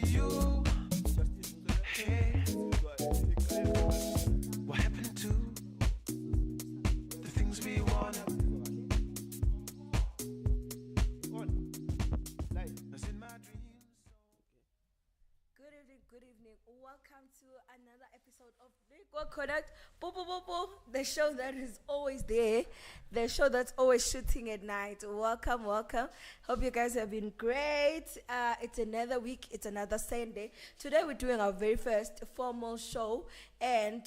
to you? Hey, what happened to the things we wanted? That's in my dreams. Good evening. Welcome to another episode of Lekwa Connect. The show that is always there, the show that's always shooting at night. Welcome. Hope you guys have been great. It's another week. It's another Sunday. Today we're doing our very first formal show, and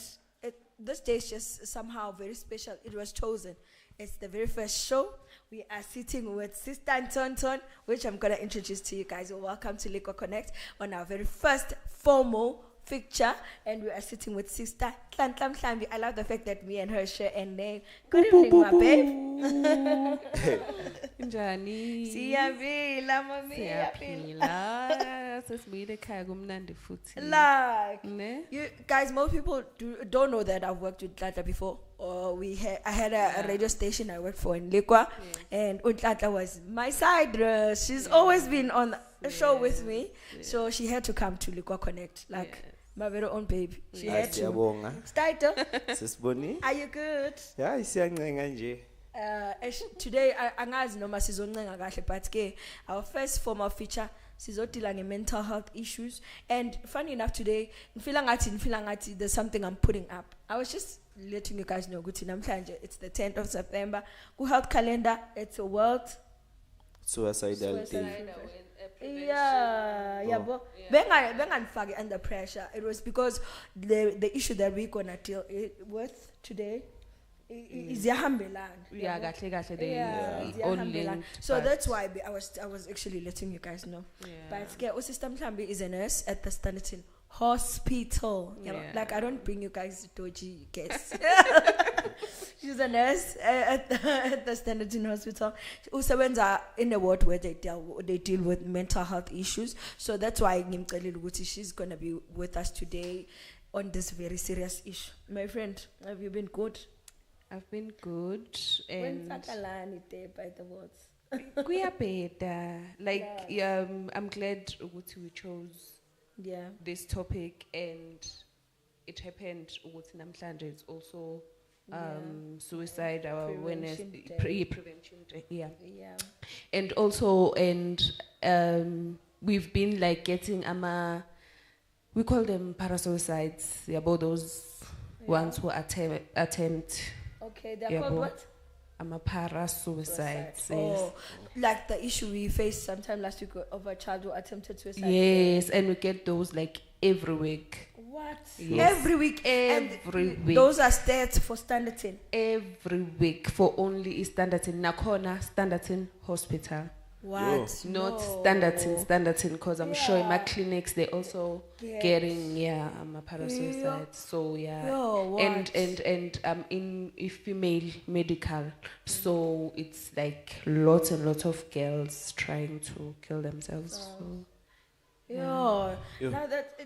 this day is just somehow very special. It was chosen. It's the very first show. We are sitting with Sister Tonton, which I'm going to introduce to you guys. Welcome to Lekwa Connect on our very first formal picture. And we are sitting with Sister Tlam. I love the fact that me and her share a name. Good evening, my babe. Njani? Siyaphila, mami. Siyaphila. Sesibuyile ekhaya kumnandi futhi. Like, Ne? you guys, most people don't know that I've worked with Tlata before. I had a radio station I worked for in Lekwa, and Tlata was my side. She's always been on the show with me, so she had to come to Lekwa Connect, like my very own baby. She had to. Staito, Sis Bonny? are you good? Yeah, isiyancenga nje. Today, angazi noma sizoncenga kahle, but ke our first formal feature sizodila nge-mental health issues. And funny enough, today ngifila ngathi there's something I'm putting up. I was just letting you guys know ukuthi namhlanje it's the 10th of September. Ku health calendar, it's a world Suicidal day. yabo benganifaki under pressure. It was because the issue that we're gonna deal with today is yahambelana. Yeah, kahle they Yeah, all linked. so that's why I was actually letting you guys know. Yeah. But Sister Mhlambi is a nurse at the Standerton Hospital. You know, Yeah. like I don't bring you guys dodgy guests. She's a nurse at the Standerton Hospital. Usebenza in a ward where they deal with mental health issues. So that's why ngimcelile ukuthi she's gonna be with us today on this very serious issue. My friend, have you been good? I've been good When and Sakalani there by the wards. kuyabheda. Like I'm glad ukuthi we chose Yeah. this topic, and it happened ukuthi namhlanje it's also suicide awareness Prevention Day. prevention day. Yeah. Yeah. And also we've been like getting we call them parasuicides, about those ones who attempt Okay, they're called what? parasuicides. Oh, like the issue we faced sometime last week of a child who attempted suicide. Yes, and we get those like every week. What? Yes. Every week. Every And week. Those are stats for Standerton. Every week for only Standerton, Nakona Standerton Hospital. What? Not No. Standerton, because I'm sure in my Yeah. clinics they also Yes. getting parasuicide. So Yo, what? and in a female medical, so it's like lots and lots of girls trying to kill themselves. So, Yo. Yo. Now that,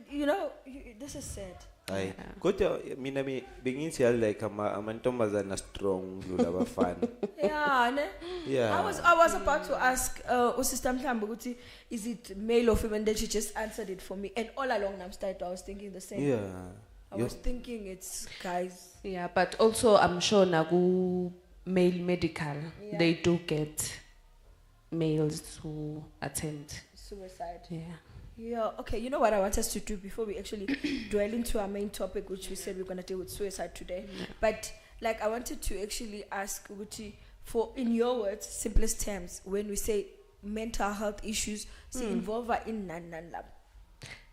this is sad. Hayi. Kodwa mina bengithi like amantombazana strong dlula abafana. Yeah, ne? Yeah. I was about to ask Sister Mhlambi ukuthi is it male or female? Then she just answered it for me. And all along I was thinking the same. Yeah. I was thinking it's guys. yeah, but also I'm sure nagu male medical, Yeah. they do get males who attempt. Suicide. Yeah. Yeah, okay, you know what I want us to do before we actually dwell into our main topic, which we said we're going to deal with suicide today. But, like, I wanted to actually ask Uguti, for, in your words, simplest terms, when we say mental health issues, involve in nan lab.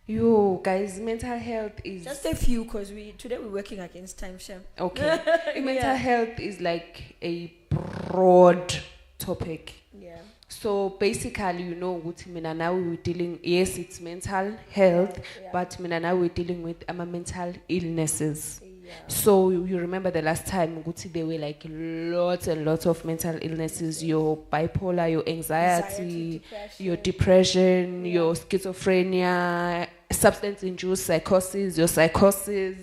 Yo, guys, mental health is Just a few, because today we're working against time, Shem. okay. Mental Yeah. health is like a broad topic. Yeah. So basically, ukuthi mina now we're dealing, yes, it's mental health, Yeah. but mina now we're dealing with mental illnesses. Yeah. So you remember the last time ukuthi there were like lots and lots of mental illnesses, your bipolar, your anxiety, your depression, your schizophrenia, substance induced psychosis, your psychosis,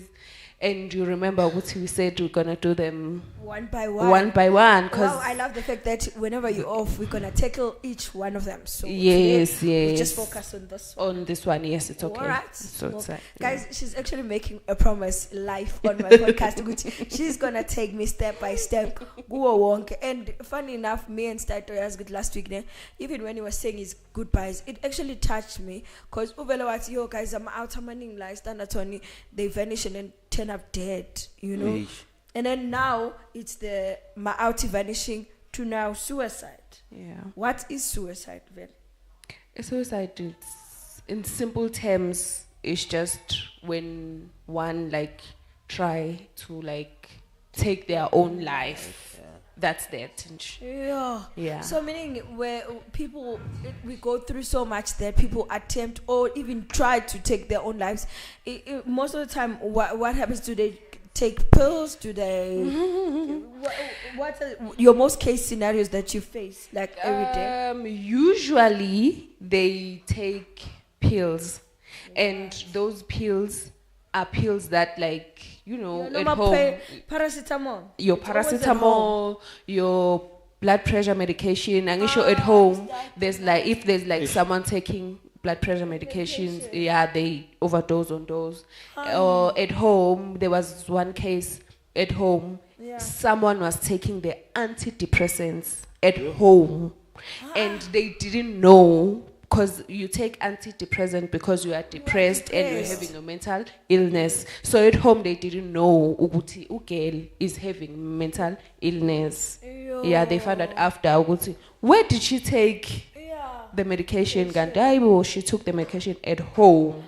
And you remember what we said we're gonna do them One by one. one by one, cause Wow, I love the fact that whenever you're off, we're gonna tackle each one of them. So yes, today, we yes. just focus on this one. On this one, yes, it's okay. All right. So Well, it's yeah. guys, she's actually making a promise live on my podcast. Which she's gonna take me step by step. Go wonk. And funny enough, me and Stato as good last week, even when he was saying his goodbyes, it actually touched me. Because yo guys, I'm out money like standard Tony, they vanish and then turn up dead, you know. Eish. And then now it's the Ma'auti vanishing to now suicide. Yeah. What is suicide, Vel? A suicide, it's, in simple terms, is just when one like try to like take their own life. Yeah. That's the intention. Yeah. Yeah. So meaning where people, we go through so much that people attempt or even try to take their own lives. Most of the time, what happens? Do they take pills? Do they? What are your most case scenarios that you face like every day? Usually they take pills, and those pills are pills that like Your at normal home. paracetamol. Your It's always at home. paracetamol, your blood pressure medication, and if you're at home, there's like if there's like someone taking blood pressure medications, yeah, they overdose on those. Or at home, there was one case at home, Yeah. someone was taking the antidepressants at home, and they didn't know. Because you take antidepressant because you are depressed and you're depressed. having a mental illness. So at home they didn't know ukuthi ugirl is having mental illness. Yeah, they found out after ukuthi, where did she take Yeah. the medication? Gandayibo, she took the medication at home.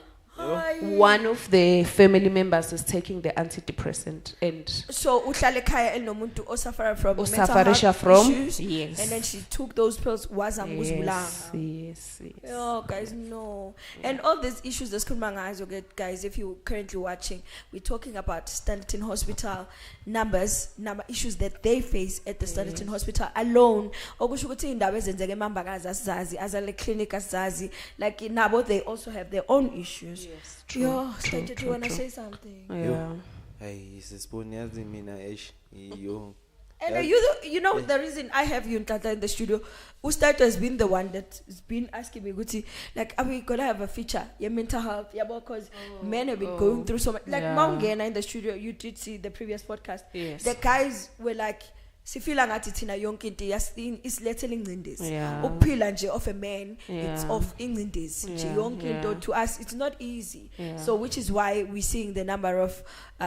One of the family members is taking the antidepressant and So uhlale ekhaya elinomuntu osuffer from mental Osafarisha health from issues, yes. and then she took those pills wazamuzibulanga. Yes. Oh, guys, no. And all these issues that's coming eyes, okay, guys, if you're currently watching, we're talking about Standerton Hospital number issues that they face at the Standerton Hospital alone. Okusho ukuthi indaba ezenzeke emambakazi asizazi, azale clinic asizazi, like nabo they also have their own issues. Yes, Yo, Standerton, you wanna say something? Yeah. Hayi sisiboni yazi mina eish yo. And you know the reason I have you Ntata in the studio, Ustato has been the one that has been asking me, Guti, like, are we gonna have a feature? Your mental health, yeah, because men have been going through so much. Like, Yeah. Mangena in the studio, you did see the previous podcast. Yes. The guys were like, sifila ngathi thina yonke into isilethela ingcindezi. Yeah. Ukuphila nje of a man, it's Yeah. of ingcindezi. Nje Yeah, yonke into yeah. to us, it's not easy. Yeah. So, which is why we're seeing the number of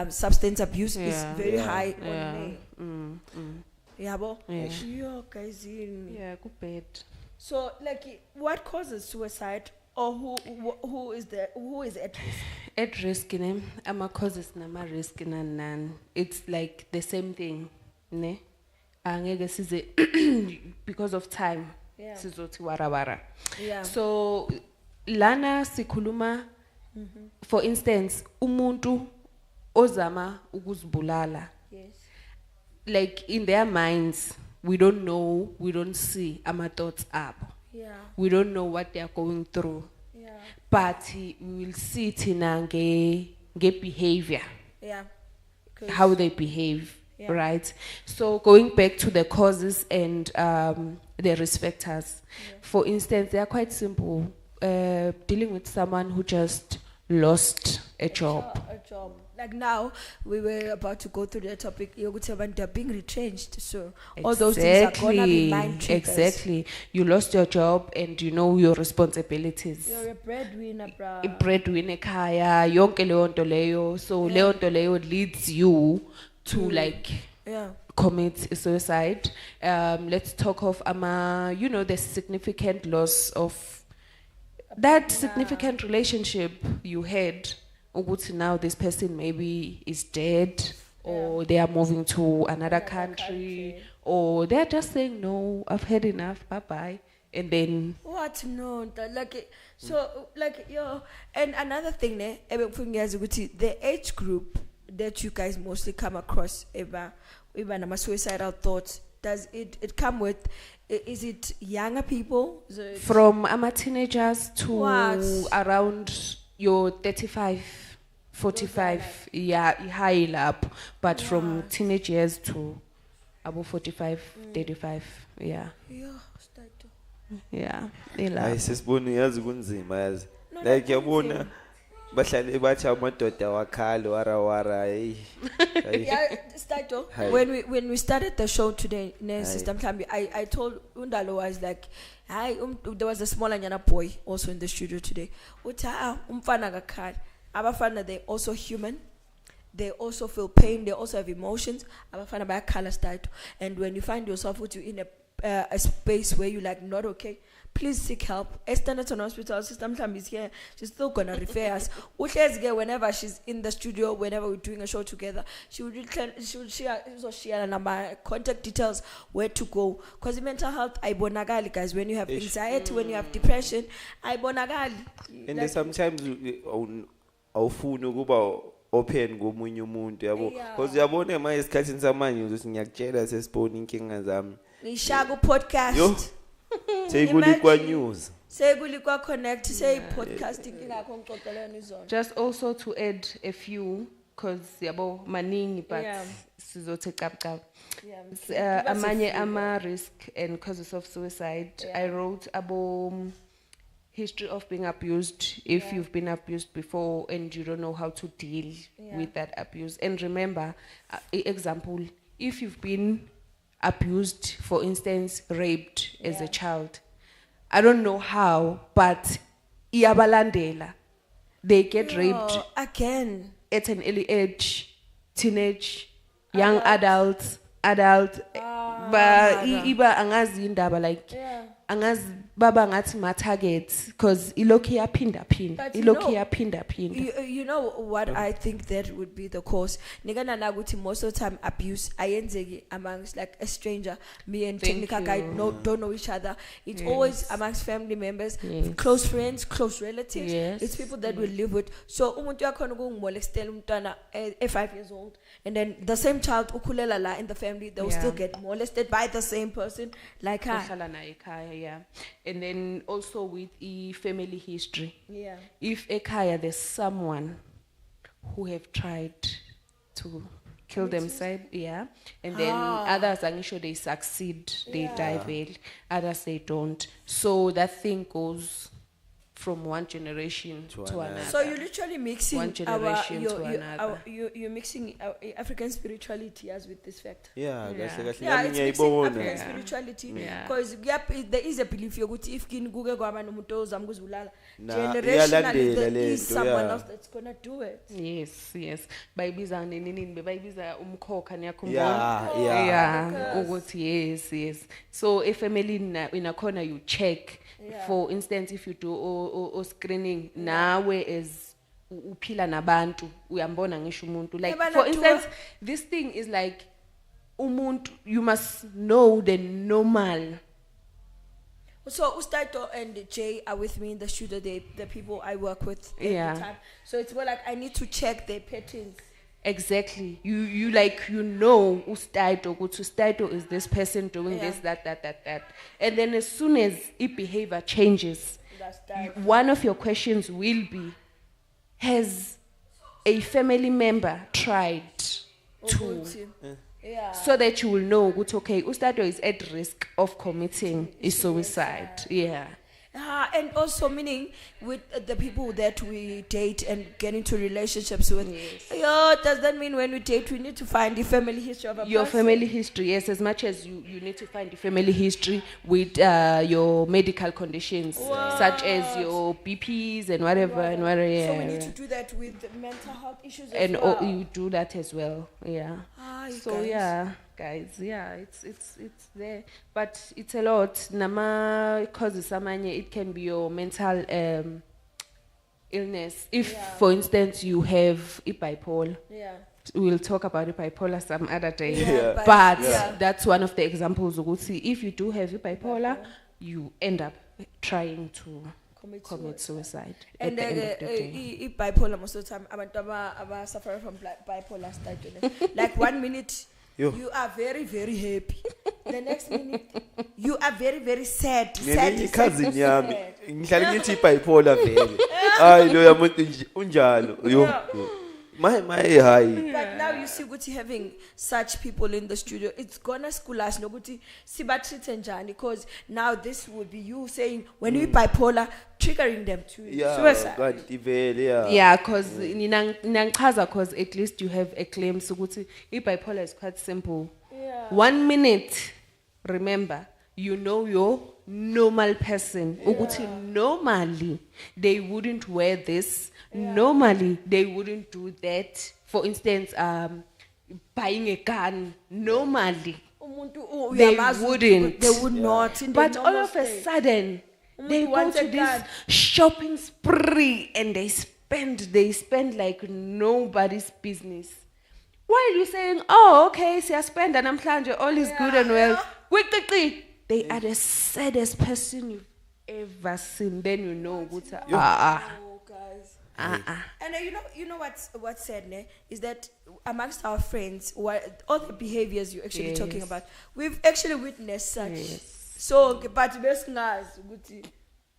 substance abuse is Yeah. very Yeah. high Yeah. on men. Yabo? Yeah. Yo, guys, Yeah, good bad. so like what causes suicide or who is at risk? At risk, ne? Ama causes nama risk none. It's like the same thing, ne? Angeke size because of time. Yeah. Sizothi wara. Yeah. So lana sikhuluma, for instance, umuntu ozama ukuzibulala. Yes. Like in their minds, we don't know, we don't see ama thoughts up. Yeah. We don't know what they are going through. Yeah. But we will see it in a behavior, Yeah. 'Cause- how they behave, Yeah. right? So going back to the causes and the risk factors. For instance, they are quite simple. Dealing with someone who just lost a job. A job. Like now, we were about to go through the topic. They're being retrenched, so all those things are gonna be mind triggers. Exactly. You lost your job and you know your responsibilities. You're a breadwinner, bro. Breadwinner ekhaya, yonke leyo nto leyo. So leyo nto leyo leads you to like Yeah. commit suicide. Let's talk of the significant loss of that significant relationship you had. Ukuthi now this person maybe is dead, or they are moving to another country, or they're just saying no, I've had enough, bye bye, and then What no, so like yo, and another thing, the age group that you guys mostly come across, even suicidal thoughts, does it come with? Is it younger people? Is it from teenagers to What? around your 35, 45, yeah, high up, but from teenage years to about 45, 35, yeah, Yeah, Stato. yeah, hayi ilapho. sesibona yazi kunzima yazi No, like not yabona kunzima. bahlale bathi amadoda wakhala wara hey Yeah, Stato. Hi. When we started the show today, Hi. Sister Mthambi, I told Undalo was like, hi, there was a small Anyana boy also in the studio today. Uta umfana gakhala. Abafana, they're also human. They also feel pain. They also have emotions. Abafana bayakhala Stato. And when you find yourself in a space where you're like not okay, please seek help. Standard Hospital, Sister Mthambi is here. She's still gonna refer us. Uhlezi ke whenever she's in the studio, whenever we're doing a show together, she would share my contact details, where to go. Because mental health, aibonakali guys. When you have anxiety, when you have depression, aibonakali. and then sometimes awufuni ukuba open komunye umuntu yabo Yeah. because uyabona manje esikhathini samanje uzothi ngiyakutshela sesibona inkinga zami Ngishaku podcast. yo seyikulikwa news Sekulikwa connect, say podcasting ingakho ngixoxelana izona. Just also to add a few, because yabo maningi, but Yeah. sizothi cap. Yeah. Amanye ama risk and causes of suicide. Yeah. I wrote about history of being abused, if Yeah. you've been abused before and you don't know how to deal Yeah. with that abuse. And remember, example, if you've been abused, for instance, raped as Yeah. a child, I don't know how, but iyabalandela. They get raped Oh, again. at an early age, teenage, young adult, but iba angazi indaba like Yeah. angazi baba ngathi ma targets because ilokhu yaphinda But you ilokhu know- yaphinda phinda. You know what I think that would be the cause. Nikana naguti most of the time abuse ayenzeki amongst like a stranger. Me and Thank technical guy you. don't know each other. It's Yes. always amongst family members, Yes. close friends, close relatives. Yes. It's people that we live with. So umuntu yakhona ukungimolestela umntwana 5 years old, and then the same child ukhulela la in the family, they will Yeah. still get molested by the same person like her. Ohlala naye ekhaya, yeah. And then also with family history. Yeah. If ekhaya there's someone who have tried to kill themselves, yeah, and then others are sure they succeed, they die well, others they don't. So that thing goes from one generation to another. So you're literally mixing One generation to another. you're mixing our African spirituality as with this fact. yeah Yeah. kahle kahle Yeah, nami it's mixing ngiyayibona African Yeah. spirituality Yeah. because there is a belief yokuthi if kini kuke kwaba nomuntu ozama ukuzibulala, Na- generationally iyalandela there le is nto, someone yeah. else that's gonna do it. Yes. Bayibiza nini bayibiza umkhokha niyakhumbula? yeah because- Ukuthi yes. So if family in a corner you check. Yeah. For instance, if you do o screening, nawe as uphila nabantu, uyambona ngisho umuntu. Like Yeah, for but instance, this thing is like umuntu, you must know the normal. So Ustaito and Jay are with me in the studio. They the people I work with every Yeah. time. So it's more like I need to check their patterns. Exactly. You like Ustaito, Ustaito is this person doing Yeah. this, that. And then as soon as behavior changes, That's that. one of your questions will be, has a family member tried to, Ukuthi. Yeah. so that you will know, okay, Ustato is at risk of committing a suicide. Yeah. And also meaning with the people that we date and get into relationships with. Yes. Yeah, does that mean when we date we need to find the family history of a Your person? family history, yes, as much as you need to find the family history with your medical conditions, such as your BPs and whatever, and whatever. Yeah, So we need yeah. to do that with mental health issues And as well. you do that as well, yeah. You So guys. yeah, guys, yeah, it's there, but it's a lot. Nama causes samanye, it can be your mental illness. If, Yeah. for instance, you have a bipolar. Yeah. We'll talk about the bipolar some other day. Yeah, But yeah. that's one of the examples. If you do have a bipolar, you end up trying to commit suicide at And the end of the day. bipolar most of the time abantu suffer from bipolar state. Like 1 minute Yo. you are very very happy. The next minute you are very very sad. ngene cousin yami ngihlala ngithi bipolar vele hayi lo yamuntu unjalo yo Yeah. My high. But now you see Guti having such people in the studio, it's gonna school us no Guti sibatrit and Jani, because now this would be you saying when you bipolar, triggering them to Yeah, suicide. God, yeah. Yeah, because because at least you have a claim. So bipolar is quite simple. Yeah. 1 minute, remember, you know your normal person. Ukuthi normally they wouldn't wear this. Normally they wouldn't do that. For instance, buying a gun. Normally they wouldn't. They would not. In the But all normal of a state. sudden, they go wants to a this gun. shopping spree and they spend like nobody's business. While you saying, oh, okay, so I spend and I'm all is good and well. Quickly, they are the saddest person you've ever seen. Then you know, Oh, guys. And you know what's sad, ne? Is that amongst our friends, all the behaviors you're actually talking Yes. about, we've actually witnessed such. Yes. So, but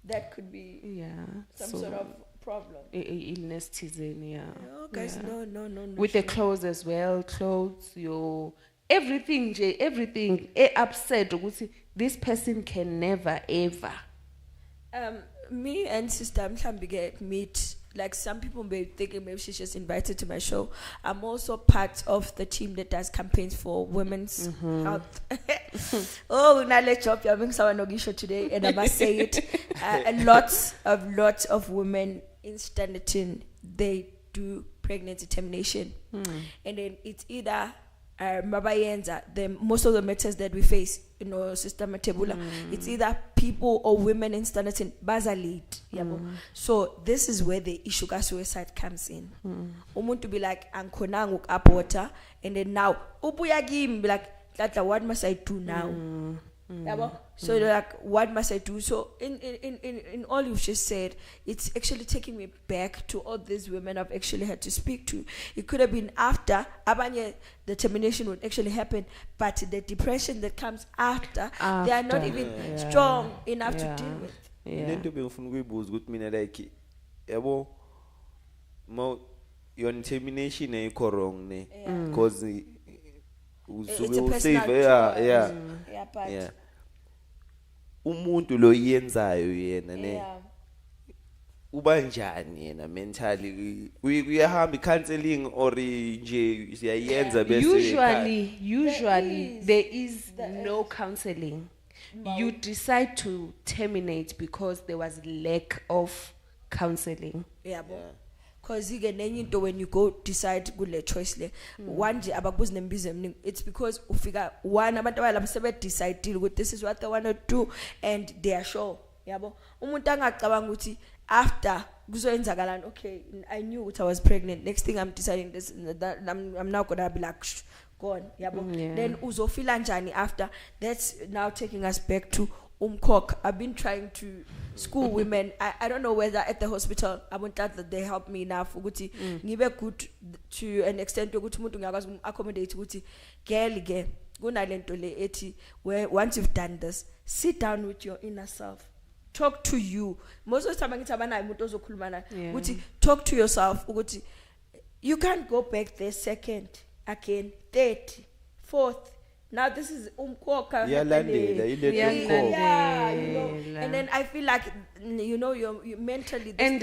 that could be yeah, some so sort of problem. illness teasing, yeah. Oh, guys, Yeah. no. With the clothes as well, clothes, your everything, everything. Upset. This person can never ever. Me and sister Mhlambi meet, like some people may think maybe she's just invited to my show. I'm also part of the team that does campaigns for women's health. Oh, now let's job you're having someone show today, and I must say it. Lots of women in Standerton, they do pregnancy termination, and then it's either most of the matters that we face, Sister Matebula, it's either people or women in Standerton baza late. So this is where the issue of suicide comes in. Umuntu be like, ankonang upwater, and then now ubuya be like, Tata, what must I do now? So they're like, what must I do? So in all you've just said, it's actually taking me back to all these women I've actually had to speak to. It could have been after Abanye, the termination would actually happen, but the depression that comes after. They are not even strong enough to deal with. Yeah. Like, your termination is wrong, because It's a personal choice. yeah. But Yeah. Umuntu lo yenzayo yena ne yeah. uba njani yena mentally uyahamba counseling or nje siyayenza bese Usually there is no counseling. You decide to terminate because there was lack of counseling. Yeah, because when you go decide good choice le one day abakubuza nembizo eminingi, it's because ufika one abantu abalami sebe decide ukuthi this is what they want to do and they are sure. Yabo umuntu angacabanga ukuthi after kuzoyenzakalani, okay, I knew what I was pregnant, next thing I'm deciding this that I'm now gonna be like gone. Yabo then uzofila njani after. That's now taking us back to Umkok. I've been trying to school women. I don't know whether at the hospital I want that they help me enough ukuthi ngibe good to an extent ukuthi umuntu ngiyakwazi accommodate ukuthi girl ke kunalento le ethi where once you've done this, sit down with your inner self, talk to you. Most of the time ngithi abanayo umuntu ozokhuluma naye ukuthi talk to yourself ukuthi you can't go back there second again, third, fourth. Now this is umkoka. Yeah, and then I feel like you're mentally. And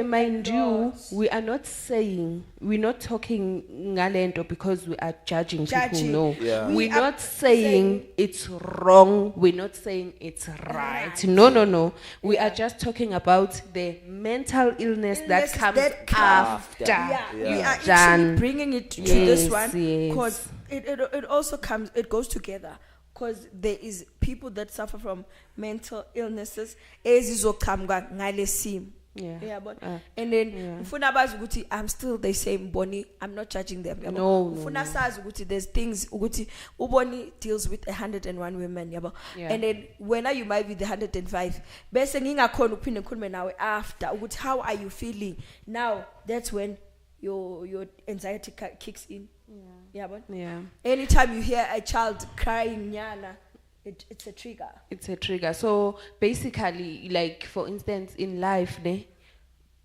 mind you, we are not saying, we're not talking ngalento because we are judging people. No, Yeah. we're not saying it's wrong. We're not saying it's right. No. We are just talking about the mental illness that comes after. We are done. actually bringing it to this one Yes. because it also comes, it goes together, because there is people that suffer from mental illnesses ezizoqhamuka ngale simo. Yeah. But and then ufuna bazi ukuthi I'm still the same Bonny, I'm not judging them. No. Ufuna sazi ukuthi there's things ukuthi uBonny deals with 101 women, and then when you might be the 105 bese ngingakhona ukuphinde ngikhulume nawe after ukuthi how are you feeling now. That's when your anxiety kicks in. Yeah. Anytime you hear a child crying nyana, it's a trigger. It's a trigger. So basically, like for instance, in life, ne,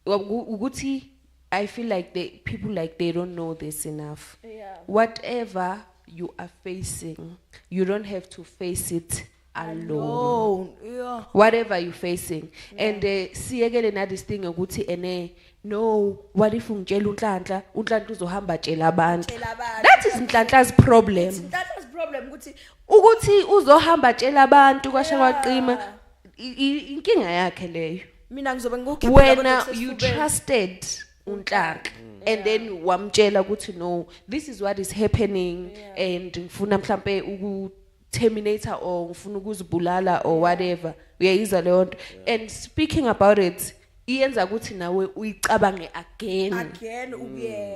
uguti I feel like people like they don't know this enough. Yeah. Whatever you are facing, you don't have to face it alone. Yeah. Whatever you're facing. And siyekele na this thing ukuthi ene no, what if ungitshela unhlanhla uzohamba tshela abantu. That is Nhlanhla's problem. That's problem Ukuthi uzohamba tshela abantu kwasha kwaqima inkinga yakhe leyo. mina ngizobe ngikukhipha When you trusted Nhlanhla and then wamtshela ukuthi no, this is what is happening and ngifuna mhlambe terminator or ngifuna ukuzibulala or whatever, uyayizwa leyo nto. And speaking about it iyenza ukuthi nawe uyicabange again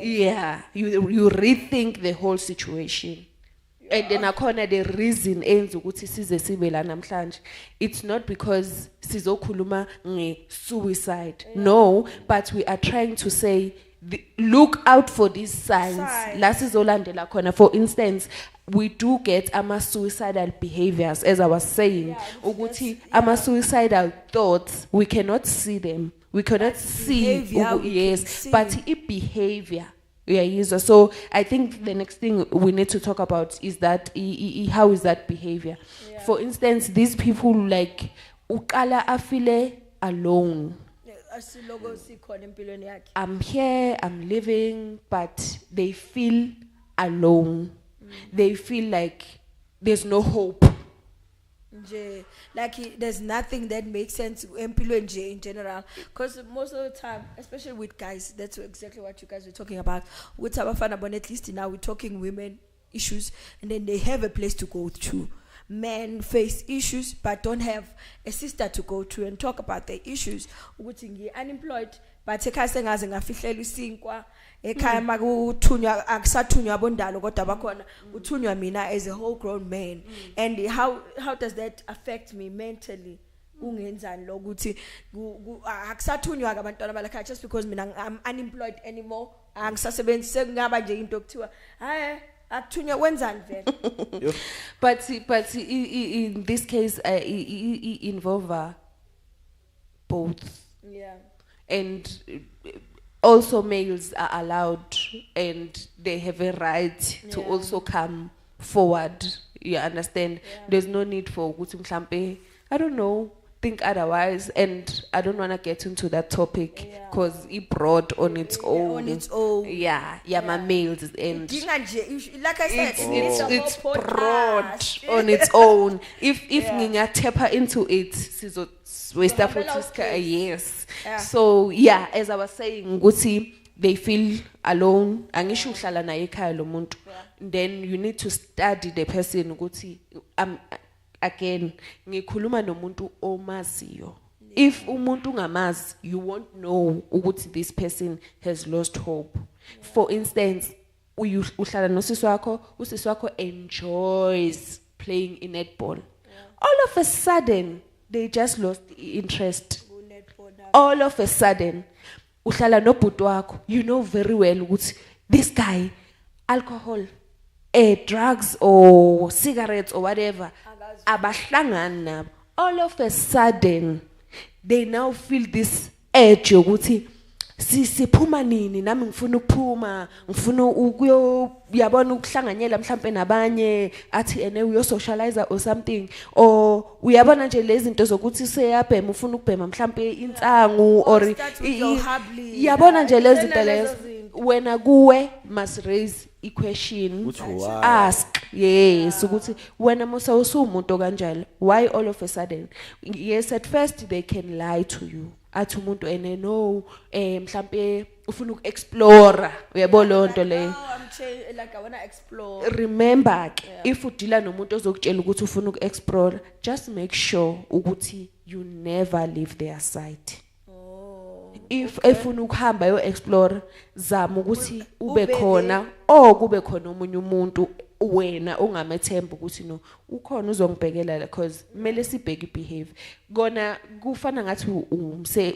yeah, you rethink the whole situation. And then akhona the reason enza ukuthi size sibe la namhlanje, it's not because sizokhuluma nge-suicide, no, but we are trying to say look out for these signs la sizolandela khona. For instance, we do get ama-suicidal behaviors, as I was saying, ukuthi ama-suicidal thoughts, we cannot see them, we cannot see yes, but behavior. Yeah, so I think the next thing we need to talk about is that how is that behavior? For instance, these people like uqala afile alone. I'm here, I'm living, but they feel alone. They feel like there's no hope. Like there's nothing that makes sense in general, because most of the time, especially with guys, that's exactly what you guys were talking about with Sabafana, but at least now we're talking women issues, and then they have a place to go to. Men face issues but don't have a sister to go to and talk about their issues. Unemployed but ngaze ngafihlela isinkwa ekhaya makuthunywa akusathunywa abondalo kodwa bakhona uthunywa mina as a whole grown man. And how does that affect me mentally? Ungenzani lokuthi akusathunywa abantwana balakha just because mina I'm unemployed anymore, angisasebenzi sekungaba nje into okuthiwa hayi athunywa wenzani vele. But in this case involve both. Yeah. And also males are allowed and they have a right to also come forward. You understand? There's no need for ukuthi mhlambe, I don't know, think otherwise, and I don't want to get into that topic because it brought on its own. My males and like I said, it's brought on its own. If nginga tap into it, yes. So as I was saying, ukuthi they feel alone. Angisho uhlala naye ekhaya lo muntu. Then you need to study the person ukuthi again ngikhuluma nomuntu omaziyo. If umuntu ungamazi, you won't know ukuthi this person has lost hope. For instance, uhlala nosisi wakho, usisi wakho enjoys playing in netball. All of a sudden they just lost interest. All of a sudden uhlala nobhuti wakho, you know very well ukuthi this guy alcohol, drugs or cigarettes or whatever abahlangana nabo. All of a sudden they now feel this urge yokuthi siphuma nini, nami ngifuna ukuphuma, ngifuna yabona ukuhlanganyela mhlambe nabanye athi ene uyo socializer or something, or uyabona nje lezi zinto zokuthi seyabhema ufuna ukubhema mhlambe insangu or yabona nje lezi zinto lezo. Wena kuwe must raise a question, ask ukuthi wena musa usumuntu kanjalo, why all of a sudden? Yes, at first they can lie to you. Athi umuntu ene no mhlambe ufuna ukuexplore, uyabo lonto le. Like I want to explore. Remember, if udila nomuntu ozokutshela ukuthi ufuna ukuexplore, just make sure ukuthi you never leave their side. If efuna ukuhamba yo explore, zama ukuthi ube khona o kube khona umunye umuntu wena ongamethemba ukuthi no ukhona uzongibhekela because kumele sibheke behavior. Gona kufana ngathi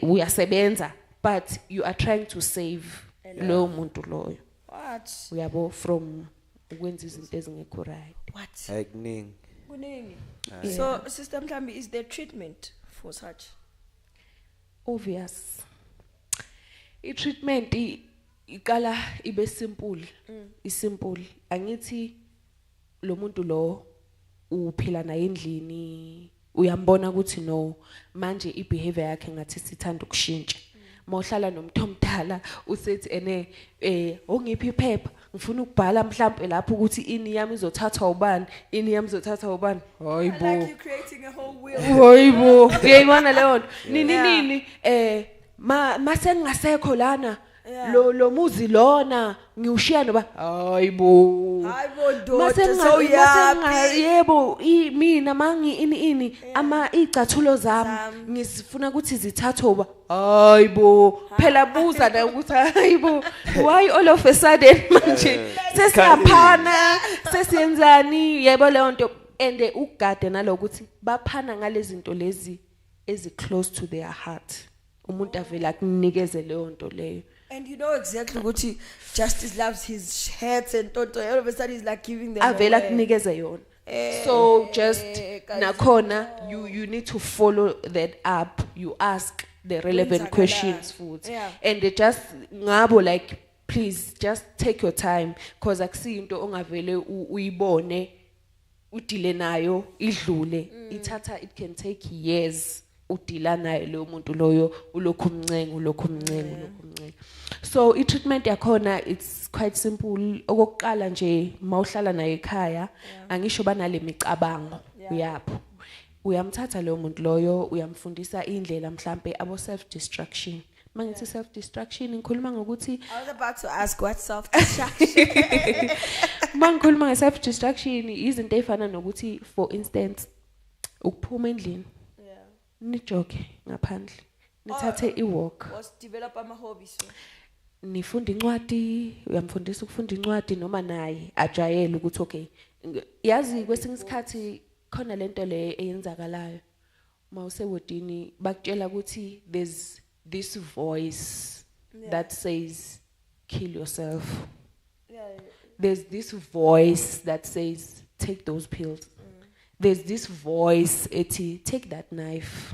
uyasebenza but you are trying to save lo muntu loyo. What? Uyabo from ukwenza izinto ezingekho right. What? Kuningi. So Sister Mhlambi, is there treatment for such? Obvious. I-treatment iqala ibe simple. Isimple. Angithi lo muntu lo uphila naye endlini uyambona ukuthi no manje ibehavior yakhe ngathi sithanda ukushintsha. Mawuhlala nomuntu omdala usethi ongiphi iphepha ngifuna ukubhala mhlambe lapho ukuthi ini yami izothathwa ubani ini yami izothathwa ubani hayibo Like you creating a whole wheel. hayibo uyayibona leyo nto nini mase ngingasekho lana lo muzi lona ngiushiya noba hayibo Hayibo ndoda so yapi. yebo mina mangi ini ama icathulo zami ngizifuna ukuthi zithathwe uba hayibo phela buza na ukuthi hayibo why all of a sudden manje sesiyaphana sesiyenzani yebo leyo nto ende ukugade nalokuthi baphana ngalezi zinto lezi ezi close to their heart umuntu avela kunikeze leyo nto leyo. And you know exactly what Justice loves his hats and toto. All of a sudden he's like giving them Avela away. kunikeza yona. So just nakhona you need to follow that up. You ask the relevant Kwenzakala. questions futhi. Yeah. And they just ngabo like please just take your time because akusi into ongavele uyibone udile nayo idlule. It can take years. Udila naye lo muntu loyo ulokhu umncenga. So i-treatment yakhona it's quite simple okokuqala nje mawuhlala naye ekhaya angisho banale micabango uyapho uyamthatha lo muntu loyo uyamfundisa indlela mhlambe abo self destruction mangithi self destruction ngikhuluma ngokuthi I was about to ask what self-destruction. mangikhuluma nge-self destruction izinto ezifana nokuthi for instance ukuphuma endlini nijoke ngaphandle nithathe iwalk Was develop ama hobbies. nifunda incwadi uyamfundisa ukufunda incwadi noma naye ajayele ukuthi okay yazi kwesinye isikhathi khona lento le eyenzakalayo mawusewodini bakutshela ukuthi there's this voice that says kill yourself there's this voice that says take those pills there's this voice ethi take that knife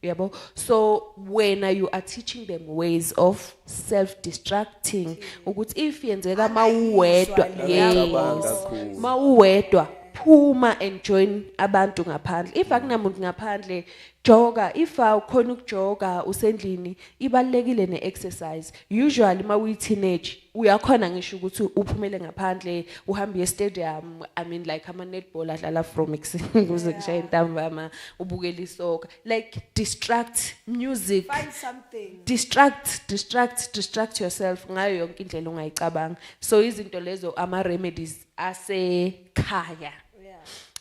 yabo so when you are teaching them ways of self destructing ukuthi if yenzeka mawuwedwa yes mawuwedwa phuma and join abantu ngaphandle if akunamuntu ngaphandle joga if awukhona ukujoga usendlini ibalekile neexercise usually mawu teenage uyakhona ngisho ukuthi uphumele ngaphandle uhamba stadium I mean like ama netball adlala from kuze kushaye intambama ubukela isoka like distract music Find something. distract yourself ngayo yonke indlela ongayicabanga so izinto lezo ama remedies asekhaya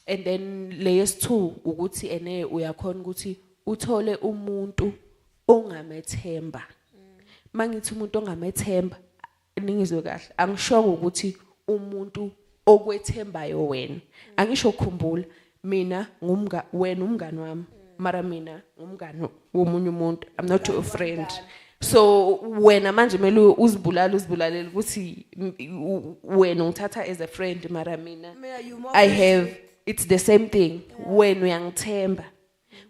and then layers 2 ukuthi ene uyakhona ukuthi uthole umuntu ongamethemba mangithi umuntu ongamethemba ningizwe kahle angishongo ukuthi umuntu okwethembayo wena angisho ukukhumbula mina wena umngani wami mara mina ngumngani womunye umuntu I'm not your friend so wena manje mele uzibulalela ukuthi wena ungithatha as a friend mara mina I have it's the same thing when uyangithemba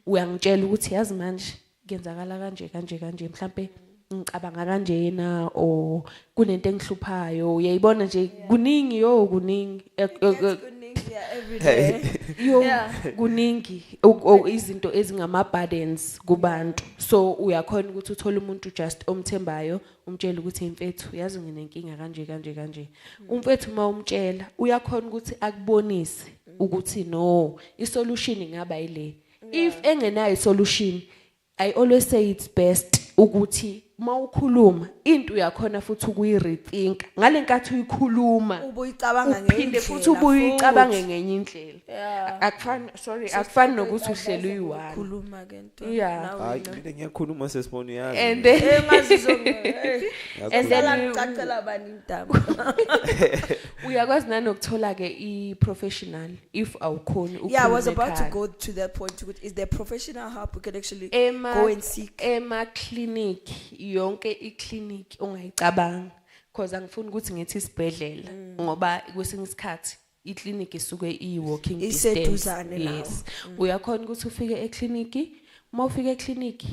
uyangitshela ukuthi yazi manje kenzakala kanje mhlambe ngicabanga kanjena o kunento engihluphayo uyayibona nje kuningi Every day. kuningi izinto ezingama burdens kubantu so uyakhona ukuthi uthole umuntu just omthembayo umtshela ukuthi imfethu yazi nginenkinga kanje umfethu mawumtshela uyakhona ukuthi akubonise ukuthi no isolution ingaba ile if engenayo solution I always say it's best ukuthi mawukhuluma into uyakhona futhi ukuyirethink ngalenkathi uyikhuluma Ubuyicabanga uphinde futhi ubuyicabange ngenye indlela akufani nokuthi uhlele uyiwani khuluma ke nto. Yeah. hayi mina ngiyakhuluma sesibona yazi and then And then ucacela bani intaba. uyakwazi nanokuthola ke i-professional if awukhoni Yeah, I was about to go to that point. Is there professional help we can actually go and seek? clinic yonke i-clinic ongayicabanga because angifuni ukuthi ngithi isibhedlela ngoba kwesinye isikhathi i-clinic isuke i-walking distance Iseduzane nawe. yes uyakhona ukuthi ufike e-clinic mawufika e-clinic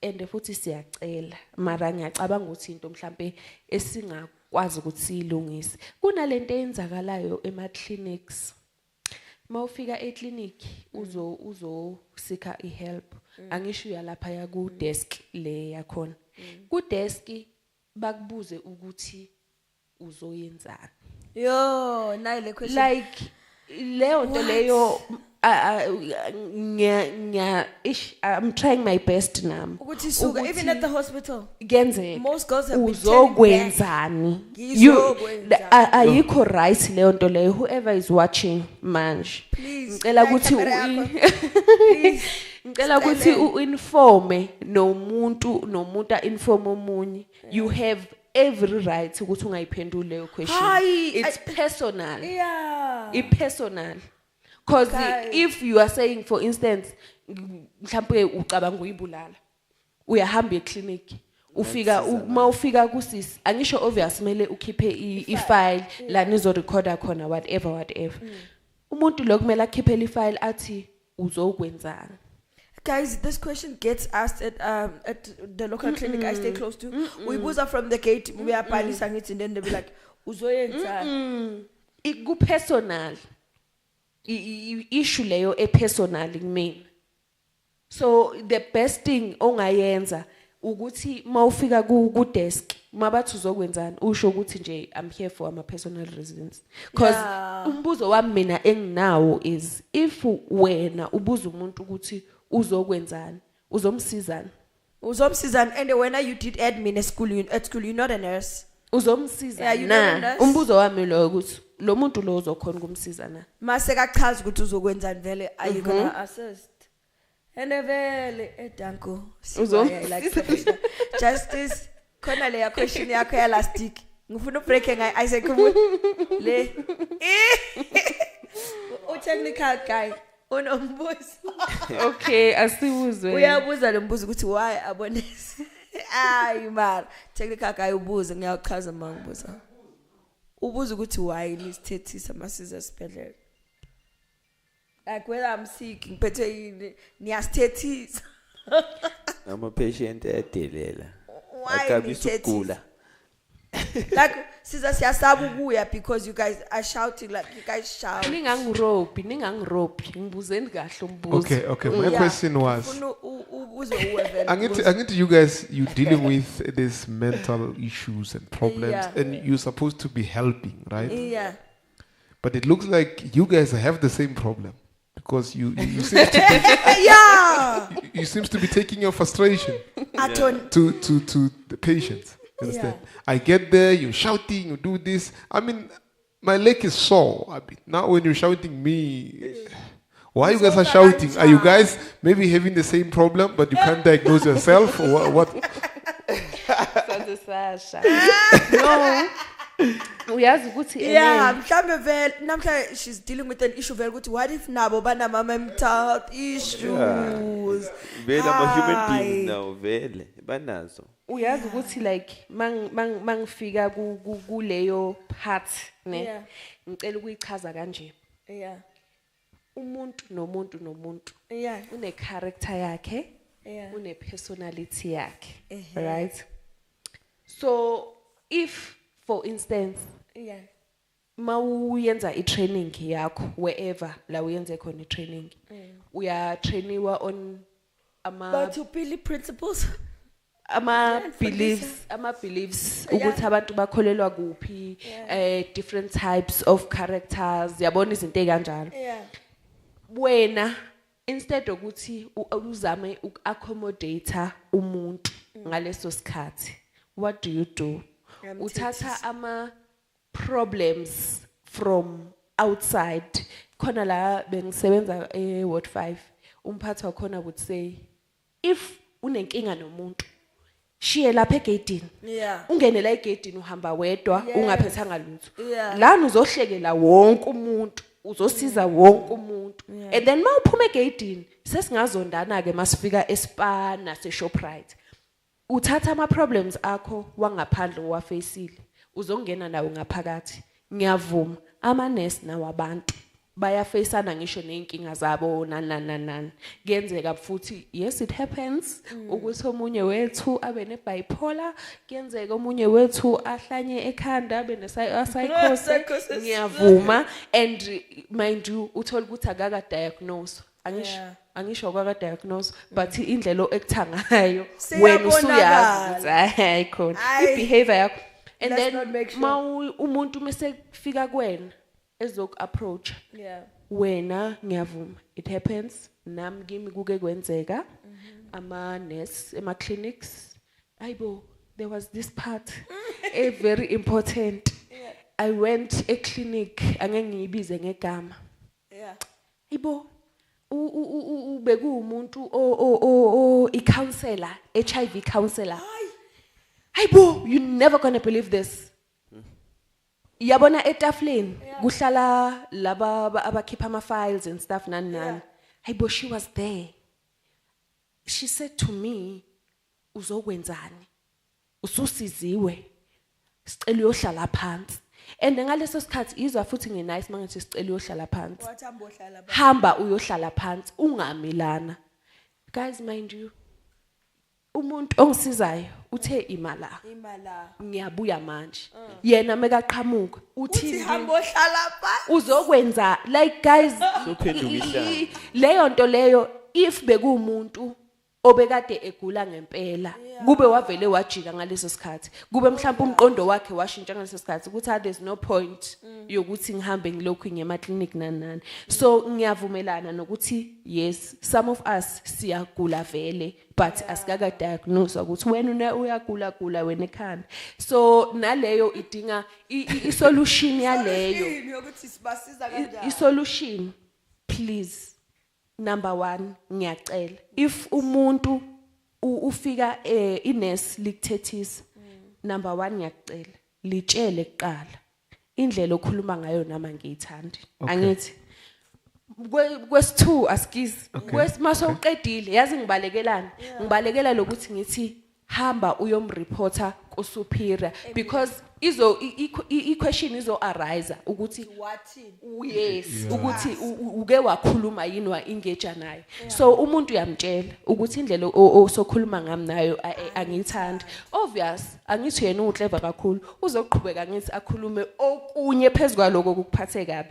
ende futhi siyacela mara ngiyacabanga ukuthi into mhlambe esingakwazi ukuthi siyilungise kunalento eyenzakalayo ema clinics mawufika eclinic uzo sika ihelp angisho uyalapha ya ku desk le yakhona ku desk bakubuze ukuthi uzoyenzana Yo, nayi le question. like leyo nto leyo I'm trying my best nami Ukuthi suka even at the hospital. kenzeka Most girls have been uzokwenzani Ngizokwenzani. ayikho right leyo nto leyo whoever is watching manje Please, ngicela like ukuthi camera Please. ngicela ukuthi uinforme nomuntu inform omunye you have every right ukuthi ungayiphendula leyo question Hayi, it's personal Yeah. personal because Guys. if you are saying for instance mhlawumbe ucabanga uyibulala uyahamba eclinic ufika mawufika kusisi angisho obvious mele ukhiphe ifile la nizo recorder khona whatever umuntu lo kumele akhiphe ifile athi uzokwenzana. Guys, this question gets asked at the local clinic I stay close to. We buzz up from the gate, we are police and then they'll be like, uzoyenza. Iku personal. Issue leyo personal kimi. So the best thing ongayenza ukuthi mawufika ku desk mabathi uzokwenzani usho ukuthi nje I'm here for my personal reasons because umbuzo wami mina enginawo is if wena ubuza umuntu ukuthi uzokwenzani uzomsizana And when you did admin at school you're not a nurse. uzomsiza you're not a na nurse. umbuzo wami lo ukuthi lo muntu lo uzokhona ukumsizana Mase kachaza ukuthi uzokwenzani vele are you gonna assist? And vele edanko like justice khona le question yakho ya last week ngifuna ubreak ngai Isaac le technical guy unombuzo. okay asiwuzwe Uyabuza lo mbuzo ukuthi why abonesi ayi mara technical guy ubuza ngiyachaza mangibuza ubuza ukuthi why nisithethisa masiza sibhedlela like whether I'm sick ngiphethe yini niyasithethisa ama patient edelela Why akabisa ukugula like siza siyasaba ukuya because you guys are shouting like you guys shout. ningangiropi ngibuzeni kahle umbuzo. Okay. My question was, I get to you guys, you dealing with these mental issues and problems, and you're supposed to be helping, right? Yeah. But it looks like you guys have the same problem because you seem to be, you seems to be taking your frustration to the patients. Understand? I get there, you're shouting, you do this. I mean, my leg is sore. I mean, now when you're shouting me, why you guys are shouting? Are you guys maybe having the same problem, but you can't diagnose yourself or what? No. Uyazi ukuthi mhlambe vele namhla she's dealing with an issue vele ukuthi what if nabo bana mental health issues. Vele ama human beings now vele banazo. Uyazi ukuthi like mangifika kuleyo part ne ngicela ukuyichaza kanje. Umuntu nomuntu une character yakhe une personality yakhe, right? So if for instance mawuyenza i-training yakho wherever la uyenze khona i-training uyatrainiwa on principles beliefs ukuthi abantu bakholelwa kuphi different types of characters yabona izinto ekanjalo wena instead ukuthi uzame uku-accommodate umuntu ngaleso sikhathi what do uthatha ama problems from outside khona la bengisebenza ward 5 umphathi wakhona would say if unenkinga nomuntu shiye lapha egedini ungene la egedini uhamba wedwa ungaphethanga lutho lana uzohlekela wonke umuntu uzosiza wonke umuntu and then mawuphuma egedini sesingazondana ke masifika eSpana seShoprite uthatha ama problems akho wangaphandle owafacile uzongena nawo ngaphakathi ngiyavuma ama nurse nawabantu bayafacana ngisho neyinkinga zabo nan kuyenzeka futhi yes it happens ukuthi omunye wethu abe nebipolar kuyenzeka omunye wethu ahlanye ekhanda abe psychosis ngiyavuma and mind you uthola ukuthi akaka diagnose angisho kwaka diagnose but indlela ekuthangayo wena usuyazi ukuthi hayi khona ibehavior yakho and then umuntu mase kufika kuwena ezok approach wena ngiyavuma it happens nami kimi kuke kwenzeka ama nurse ema clinics ayibo there was this part a very important I went a clinic angeke ngiyibize ngegama ayibo beku umuntu I counselor HIV counselor ayibo you never gonna believe this yabona etafleni kuhlala laba abakhipha ama files and stuff nani ayibo she was there she said to me uzokwenzani ususiziwe sicela uyohlala phansi and ngaleso sikhathi izwa futhi ngenice mangathi sicela uyohlala phansi hamba uyohlala phansi ungamilana guys mind you umuntu ongisizayo uthe imala ngiyabuya manje yena mekaqhamuka uthi hamba ohlala phansi uzokwenza like guys leyo nto leyo if bekuumuntu obekade egula ngempela kube wavele wajika ngaleso sikhathi kube mhlawumbe umqondo wakhe washintsha ngaleso sikhathi ukuthi there's no point yokuthi ngihambe ngilokhu ngema clinic nani so ngiyavumelana nokuthi yes some of us siyagula vele but asikaka diagnose ukuthi wena uyagula wena ekhanda so naleyo idinga isolution yaleyo ukuthi sibasiza kanjani isolution please number 1 ngiyacela if umuntu ufika inurse likuthethisa number 1 ngiyacela litshele kuqala indlela okhuluma ngayo nama ngiyithandi angithi kwesi2 asikizi kwesimaso uqedile yazi ngibalekela lokuthi ngithi hamba uyomreporta ku superior because i-question izo arise ukuthi yes ukuthi uke wakhuluma yini wa engage naye so umuntu uyamtshela ukuthi indlela osokhuluma ngami nayo angiyithandi obvious angithi yena uclever kakhulu uzoqhubeka ngithi akhulume okunye phezukwa lokho ukuphathe kabi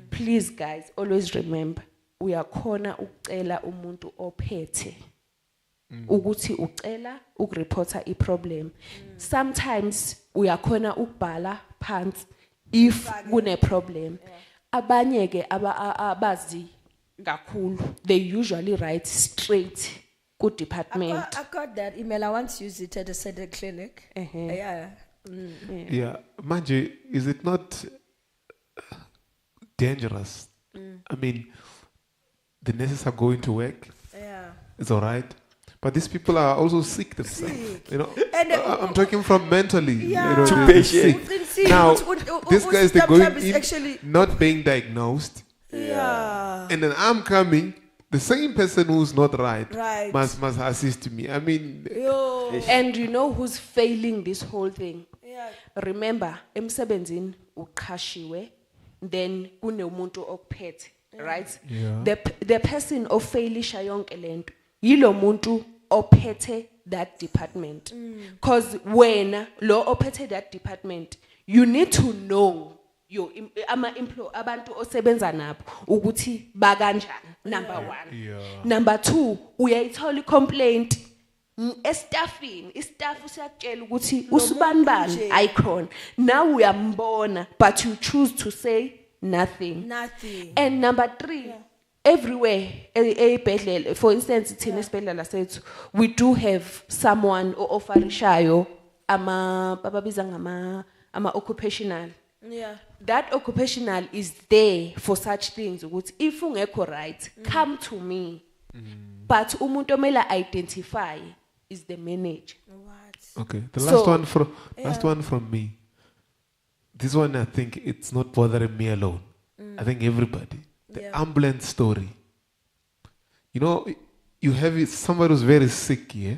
please guys always remember uyakhona ukucela umuntu ophethe ukuthi ucela ukureporta iproblem sometimes uyakhona ukubhala phansi if kune problem abanye ke abazi kakhulu they usually write straight ku department I got that email I once used it at a clinic yeah manje is it not dangerous I mean the nurses are going to work it's all right but these people are also sick themselves, you know. And I'm talking from mentally, you know, to patient. Now, these guys they're going in actually not being diagnosed. Yeah. And then I'm coming, the same person who's not right. Must assist me. I mean, and you know who's failing this whole thing? Remember, emsebenzini uqhashiwe, then kunomuntu okuphethe, right? The person ofailisha yonke lento yilo muntu ophethe that department because when lo ophethe that department you need to know your abantu osebenza nabo ukuthi bakanjani number 1 number 2 uyayithola icomplaint estaffini istaff usiyakutshela ukuthi usibanibani icon now uyambona but you choose to say nothing and number 3 everywhere ebhedlela for instance thina esibhedlela sethu we do have someone offerishayo bababiza ngama occupational that occupational is there for such things ukuthi if ungekho right come to me but umuntu omela identify is the manager okay the last one from me this one I think it's not bothering me alone I think everybody the ambulance story. You know, you have somebody who's very sick, You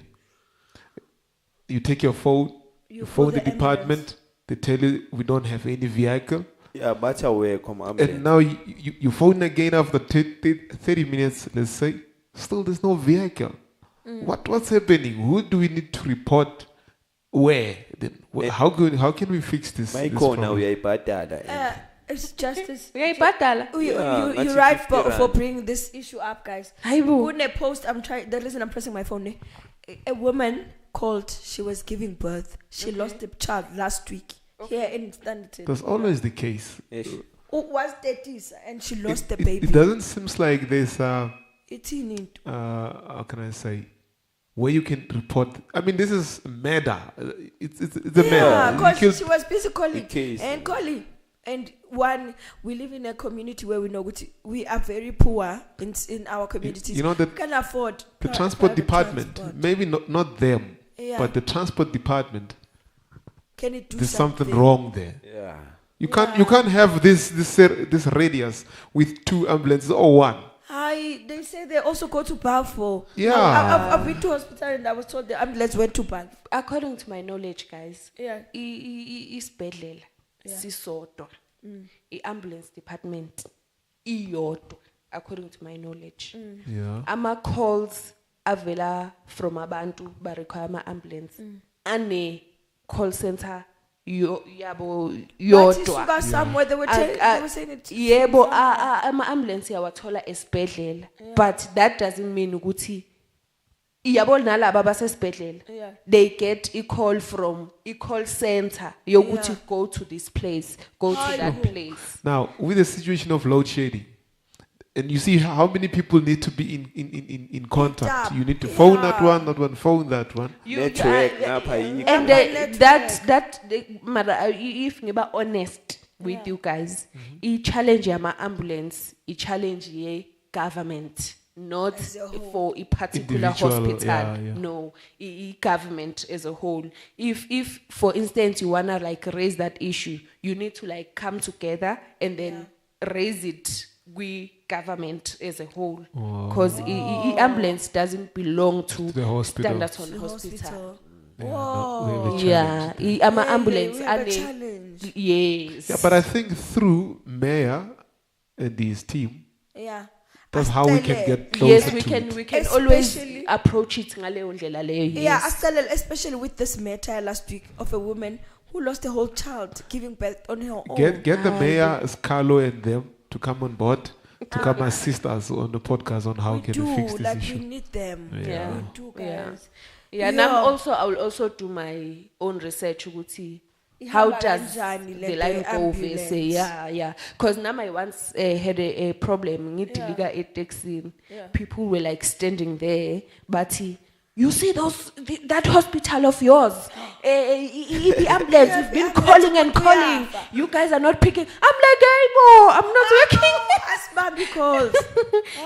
take your phone, you phone the department, they tell you we don't have any vehicle, Yeah, but away come ambulance. And now you phone again after 30 minutes, let's say, still there's no vehicle. What's happening? Who do we need to report? Where? Then how can we fix this? My this call now problem? we are bad. It's justice. You're You're right for bringing this issue up, guys. Aibo. Good post. I'm trying. The reason I'm pressing my phone. A woman called. She was giving birth. She lost the child last week here in Standerton. That's always the case. Yes. Who was 30s and she lost the baby. It doesn't seem like there's It's in it. how can I say, where you can report. I mean, this is murder. It's a murder. Yeah, You because killed- she was busy calling case. and calling. And we live in a community where we are very poor in our communities. You know that we can afford the transport private department, transport. maybe not them, Yeah. but the transport department. Can it do There's something something wrong there. Yeah. You can't have this radius with 2 ambulances or 1. They say they also go to Balfour. Yeah. I've been to hospital and I was told the ambulance went to Balfour. According to my knowledge, guys, Yeah. isibhedlela Yeah. sisodwa. I-ambulance department iyodwa, according to my knowledge. Yeah. Ama calls avela from abantu ba require ama ambulance. Ane call center yabo But yodwa. isuka somewhere they were saying it. Yebo ama ambulance yawathola esibhedlela, but that doesn't mean ukuthi yabo nalabo abasesibhedlela Yeah. they get a call from a call center yokuthi Yeah. go to this place, go to that place. Now, with the situation of load shedding, and you see how many people need to be in contact. You need to phone that one, phone that one. Network ngapha yikho. And that mara if ngiba honest with you guys, I challenge yama ambulance, I challenge ye government, not As a whole. for a particular Individual, hospital. yeah. No, I government as a whole. If for instance you wanna like raise that issue, you need to like come together and then raise it. We government as a whole, because ambulance doesn't belong to the hospital. Standerton The Hospital. Yeah, no, we have a Yeah, challenge. I'm an Hey, ambulance. we have a and challenge. yes. Yeah, but I think through Mayor and his team, Yeah. that's how we can get closer Yes, we to can. it. We can always Especially- approach it ngaleyo ndlela leyo. Yeah, Yes. especially with this matter last week of a woman who lost a whole child giving birth on her own. Get the mayor, Scarlo, and them to come on board to come assist us on the podcast on how we can do, we fix this like issue. we need them. Yeah. We do, Yeah. guys. Yeah, and I will also do my own research ukuthi how Ihamba does kanjani le the line nto go ye-ambulance? vese. Yeah. Because now I once had a problem ngidiliga eTexini. Yeah. People were like standing there, but you see that hospital of yours, the ambulance, we've been calling and calling. You guys are not picking. I'm like, hey, Mo, I'm not working. As Bambi calls.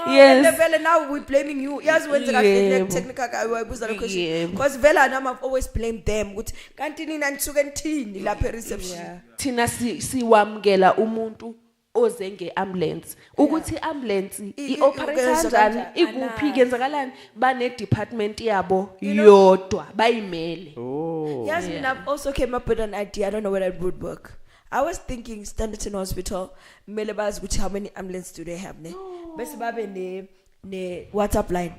Yes. And Vela, now we're blaming you. Yes, when the Yebo. technical guy was the question. Yebo. Because Vela and I've always blamed them. With Kantini and Sugantini, la reception. Yeah. Tina siwamgela umuntu oze nge-ambulance ukuthi i-ambulance i-operate kanjani kanjani? ikuphi kenzakalani bane department yabo yodwa bayimele. Yes, and I've also came up with an idea. I don't know whether it would work. I was thinking Standerton Hospital, Melebas, which how many ambulances do they have? Best babe ne WhatsApp line.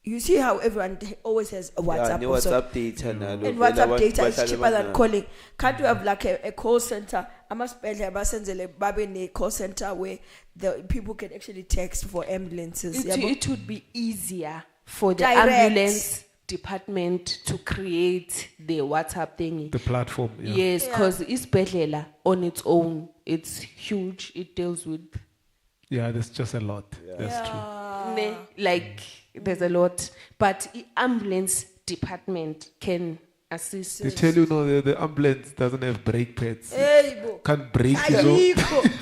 You see how everyone always has a WhatsApp. Yeah, also. WhatsApp data nalo. And WhatsApp data is Bahlale cheaper than bana- calling. Can't you have like a call center? I must spell a call center where the people can actually text for ambulances. It would be easier for the Direct. ambulance department to create the WhatsApp thingy. The platform. Yeah. Yes, because isibhedlela on its own, it's huge. It deals with Yeah, there's just a lot. That's true. like there's a lot, but the ambulance department can assist. They tell you no, the ambulance doesn't have brake pads. Hey, bo. Can't brake you. Ayikho.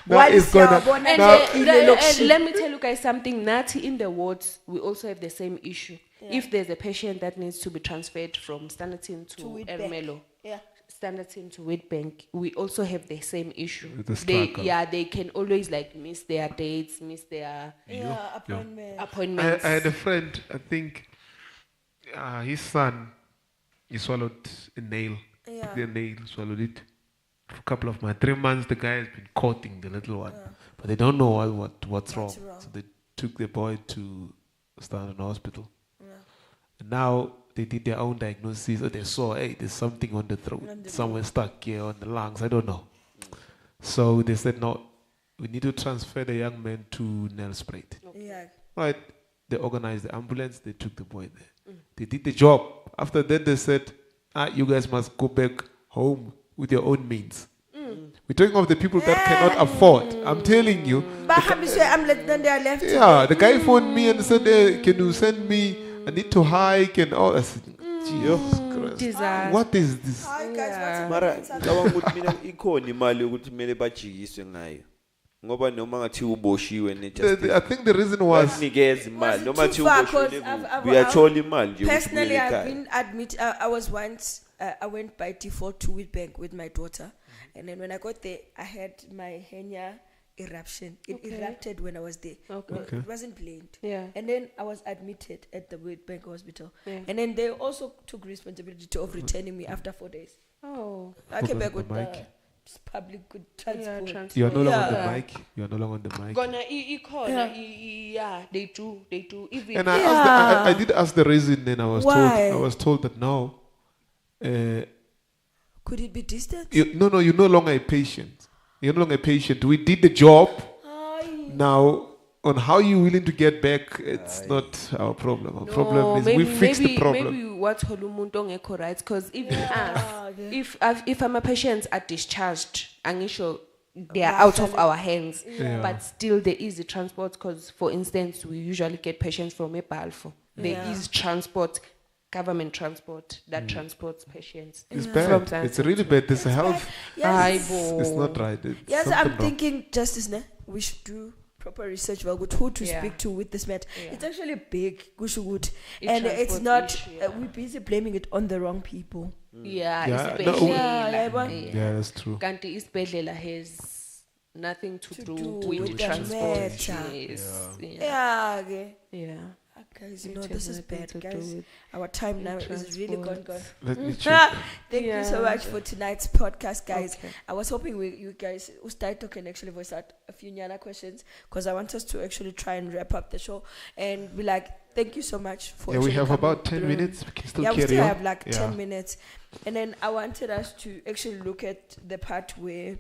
Now What it's is gonna. your bonnet? And, Now, and let me tell you guys something. Nati in the wards, we also have the same issue. If there's a patient that needs to be transferred from Standerton to Witbank. Ermelo, Yeah. Standerton to Witbank, we also have the same issue. With the They, struggle. they can always like miss their dates, miss their Yeah, appointment. appointments. I had a friend, I think his son, he swallowed a nail. Yeah. The nail swallowed it. For a couple of months, 3 months, the guy has been courting the little one. But they don't know what's wrong. So they took the boy to Standard Hospital. And now they did their own diagnosis. Or they saw, hey, there's something on the throat. Somewhere stuck here on the lungs. I don't know. So they said, no, we need to transfer the young man to Nelspruit. Right. They organized the ambulance. They took the boy there. They did the job. After that, they said, you guys must go back home with your own means. We're talking of the people that cannot afford. I'm telling you. The guy phoned me and said, hey, can you send me? I need to hike and all. I said, Jesus Christ. What is this? Hi guys, Mara, ngicabanga ukuthi mina ikhona imali ukuthi kumele bajikiswe ngayo. Ngoba noma ngathi uboshiwe nejustice. I think the reason was banikeza imali noma ngathi uboshiwe uyathola imali nje ukuthi personally I've been I was once I went by default to Witbank with my daughter, and then when I got there I had my hernia eruption. It erupted when I was there. It wasn't blamed. And then I was admitted at the Witbank hospital. And then they also took responsibility of returning me after 4 days. I came back with the public good transport. You are no longer on the mic. You are no longer on the mic. They do. Even and I did ask the reason, and I was told that no. Could it be distance? No, you're no longer a patient. You're no longer a patient. We did the job. Now, on how you're willing to get back, it's not our problem. Our problem is we fix the problem. Maybe what Holumunto right? Because even us, if I'm a patient are discharged, and sure they are out of our hands, but still there is the transport. Because, for instance, we usually get patients from Epalfo. There is transport. Government transport that transports patients. It's bad. It's really bad. There's a health. It's not right. I'm thinking, Justice, we should do proper research about who to speak to with this matter. It's actually big, and it's not. We're busy blaming it on the wrong people. Yeah, that's true. Kanti isibhedlela has nothing to do with transport. Guys, this is bad, guys. Our time now is really gone. Let me check. Thank you so much for tonight's podcast, guys. I was hoping you guys will start talking actually voice out a few Nyana questions, because I want us to actually try and wrap up the show and be like, thank you so much for we have about 10 minutes. We can still carry on. We still have like 10 minutes. And then I wanted us to actually look at the part where,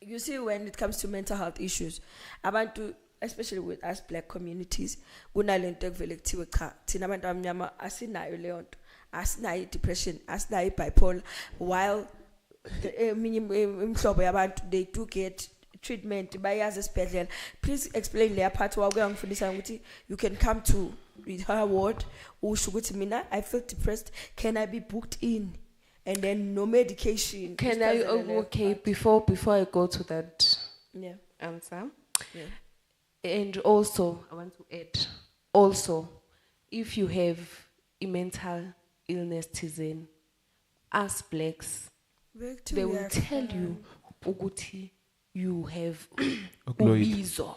you see, when it comes to mental health issues, I want to, especially with us black communities, kunalento ekuvele kuthiwe cha thina abantu abamnyama asinayo leyo nto, asinayo depression, asinayo bipolar, while eminye imhlobo yabantu they do get treatment bayazi esibhedlela. Please explain leya part wa kuyangifundisa ukuthi you can come to her ward usho ukuthi mina I feel depressed, can I be booked in, and then no medication. Can I before I go to that answer. And also, I want to add, also, if you have a mental illness, tizen, as blacks, they will tell you, Uguti, you have ubizo.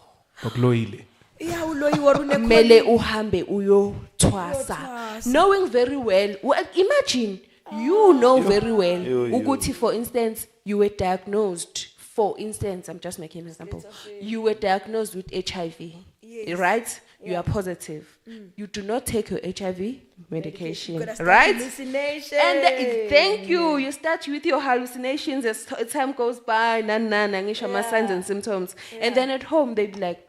Mele uhambe uyo twasa. Knowing very well, imagine, you know very well, Uguti, for instance, you were diagnosed. For instance, I'm just making an example. You were diagnosed with HIV, right? You are positive. You do not take your HIV medication, right? And thank you. You start with your hallucinations as time goes by, my signs and symptoms. And then at home, they'd be like,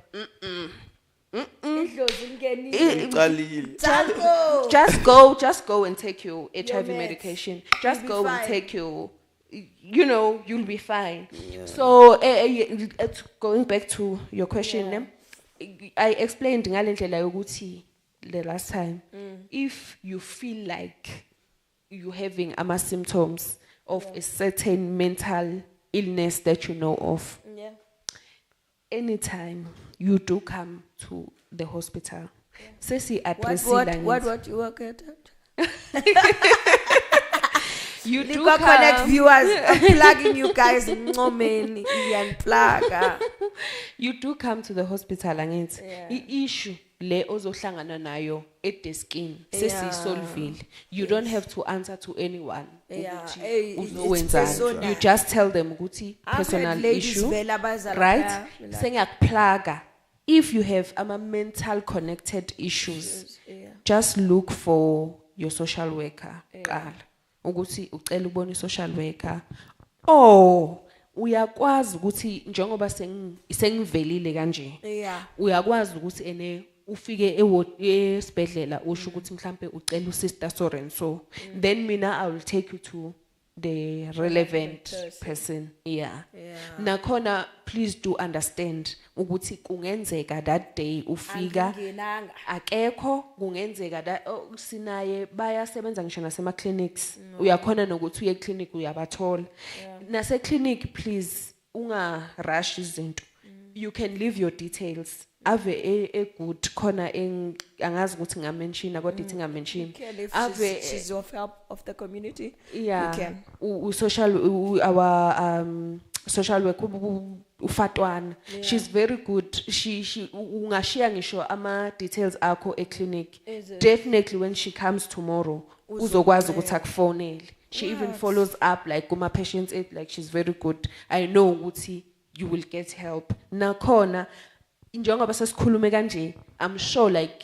just go and take your HIV medication. Just go and take your, you'll be fine. So going back to your question, I explained the last time. If you feel like you're having symptoms of a certain mental illness that you know of, anytime you do come to the hospital, what you work at? You do Lekwa Connect viewers, I'm plugging you guys. You do come to the hospital and it's issue le ozohlangana nayo edeskini sesiyisolvile. You don't have to answer to anyone. You just tell them ukuthi personal issue, right? Sengiyakuplaga. If you have mental connected issues, just look for your social worker. Ukuthi ucela ubone social worker. Uyakwazi ukuthi njengoba sengivelile kanje. Uyakwazi ukuthi ene ufike esibhedlela usho ukuthi mhlambe ucela usister so and so. Then mina I will take you to the relevant person. Nakhona please do understand ukuthi kungenzeka that day ufika akekho, kungenzeka that sinaye bayasebenza ngisho nasema clinics. Uyakhona nokuthi uye clinic uyabathola. Nase clinic please unga rush izinto. You can leave your details. Ave a good khona angazi ukuthi ngamention kodwa ithi ngamention. Ave she's of help of the community. You can. Our social work ufatwana. She's very good. She ungashare ngisho ama details akho e clinic. Definitely when she comes tomorrow uzokwazi ukuthi akufonele. She even follows up like kuma patients like she's very good. I know ukuthi you will get help. Nakhona njengoba sesikhulume kanje, I'm sure like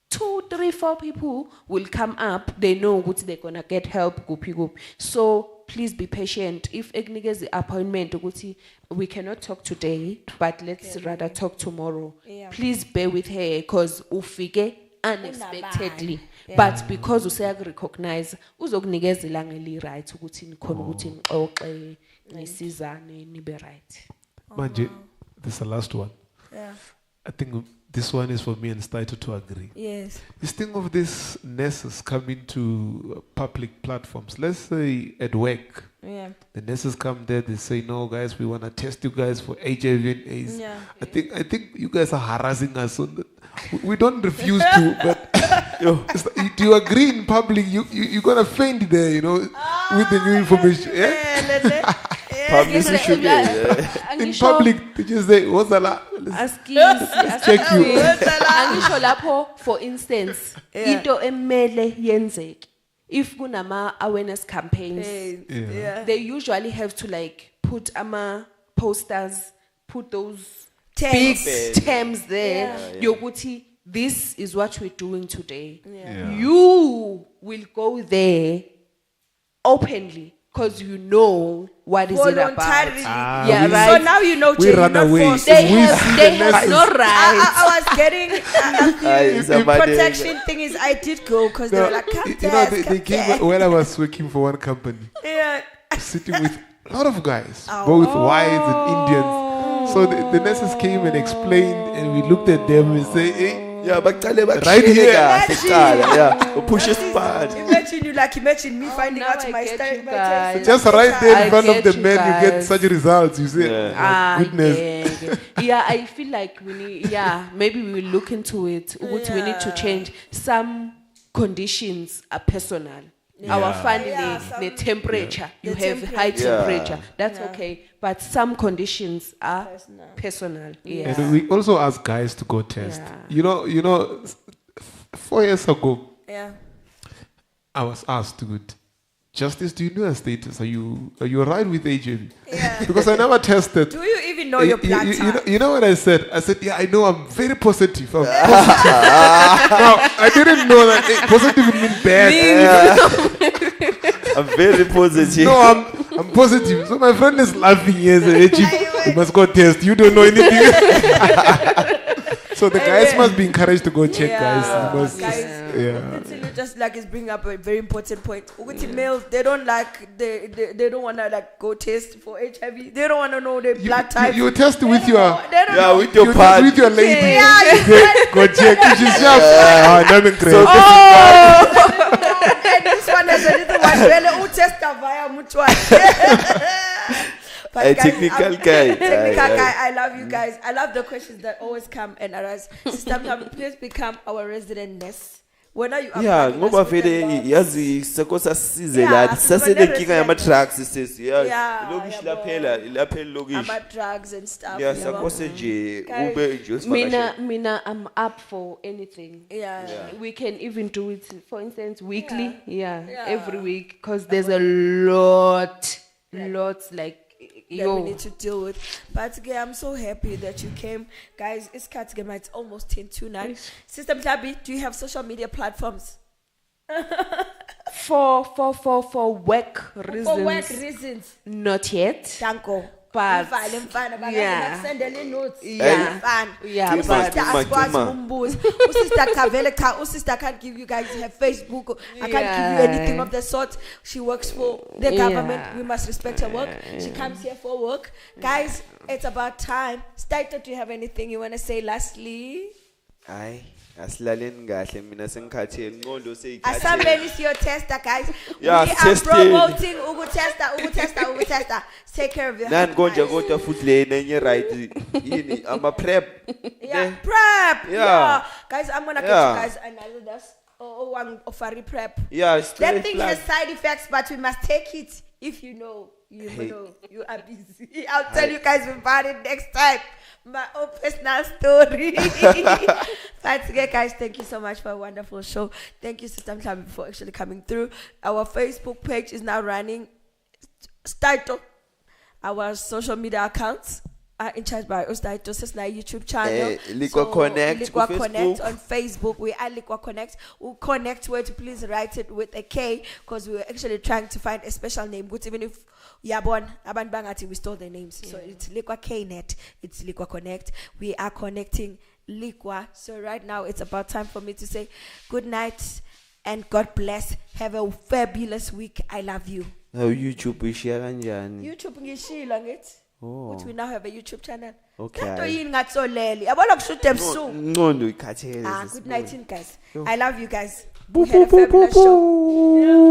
2, 3, 4 people will come up. They know ukuthi they're gonna get help kuphi. So please be patient. If ekunikeza appointment ukuthi we cannot talk today, but let's rather talk tomorrow. Please bear with her because ufike unexpectedly. But because useyakurecognize uzokunikeza ilanga eli right ukuthi nikhona ukuthi nixoxe nisizane nibe right. Manje, this is the last one. I think this one is for me and Staito to agree. Yes. This thing of this nurses coming to public platforms. Let's say at work. The nurses come there, they say, no guys, we want to test you guys for HIV and AIDS. I think you guys are harassing us on that. We don't refuse to, but do you agree in public? You're gonna faint there, with the new information. In public, they just say, what's the check you. Angisho lapho, for instance, into emele yenzeke. If kunama awareness campaigns, they usually have to like put posters, put those big terms there. Yokuthi, this is what we're doing today. You will go there openly because you know what is it about. Right. So now you know. We run away. They have no right. I was getting the protection thing is I did go because they were like, they came when I was working for one company. Sitting with a lot of guys, both whites and Indians. So the nurses came and explained, and we looked at them and say, hey, right here, push a spot. Imagine me finding out my style. Just right there in front of the men, you get such results. You say, goodness. I feel like we need. Maybe we will look into it. We need to change. Some conditions are personal. Our family, the temperature. You have high temperature. That's okay. But some conditions are personal. And we also ask guys to go test. You know, 4 years ago, I was asked to Justice, do you know your status? Are you alright with HIV? Because I never tested. Do you even know your blood type? You know what I said? I said, I know I'm very positive. I'm positive. Now, I didn't know that positive would mean bad. I'm very positive. No, I'm positive. So my friend is laughing here. You must go test. You don't know anything. So the guys must be encouraged to go check, guys. Just like it's bringing up a very important point. Males, they don't want to like go test for HIV. They don't want to know their blood type. You test with your with your partner. With your lady. Go check. She's And this one has a little one. Who test via mutual. A technical guy. I love you guys. I love the questions that always come and arise. Sister, please become our resident nurse. When are you Yeah, uploading ngoba us with the vele logs? yazi sekusa size Yeah, la sizoba sasenenkinga yama ne-resident. drugs sisi yeah Yeah, lokish yabo. laphela lokish About drugs and stuff. yeah yabo. sakose nje Guys, ube nje usivakashele Mina, I'm up for anything. Yeah. We can even do it, for instance, weekly. Yeah, Yeah. every week, because there's a lots like That we need to deal with. But again, I'm so happy that you came. Guys, it's Katigema. It's almost 10 to 9. Yes. Sister Mtabi, do you have social media platforms? for work reasons. For work reasons. Not yet. Danko. But, Yeah. yeah. Notes. Yeah. Fun. Yeah, Usister but- asikwazi umbuzo. Usister Kavele Usister can't give you guys her Facebook. I can't give you anything of the sort. She works for the government. Yeah. We must respect her work. She comes here for work. Guys, it's about time. Staito, do you have anything you want to say lastly? hayi asilaleni kahle mina sengikhathele ngondo Asambeni siyo tester, guys. Yeah, We are testing. promoting ukutesta. Take care of your nani health, konje guys. kodwa futhi le nenye right yini ama prep Yeah, ne? prep. Yeah. Yeah. Guys, I'm gonna get Yeah. you guys another das one offer prep. yeah it's That very thing flat. has side effects, but we must take it. If you know, you Hey. know, you are busy. I'll tell you guys about it next time. My own personal story. But again, guys, thank you so much for a wonderful show. Thank you, Sister Mtlambi, for actually coming through. Our Facebook page is now running. Staito. Our social media accounts are in charge by Ustaito Sesna YouTube channel. Lekwa Connect Lekwa ku Connect Facebook. on Facebook. We are Lekwa Connect. We'll connect where to please write it with a K, because we were actually trying to find a special name. But even if Yabon, Aban Bangati, we stole their names. So it's Lekwa KNet. It's Lekwa Connect. We are connecting Lekwa. So right now it's about time for me to say good night and God bless. Have a fabulous week. I love you. YouTube ishaya kanjani YouTube ngishilo ngithi oh ukuthi we now have a YouTube channel. Okay. Lento yini ngatsoleli. Yabona kushuta ebusuku. ngondo ikhathele Ah, sis, good night guys. Yo. I love you guys. We had a fabulous show.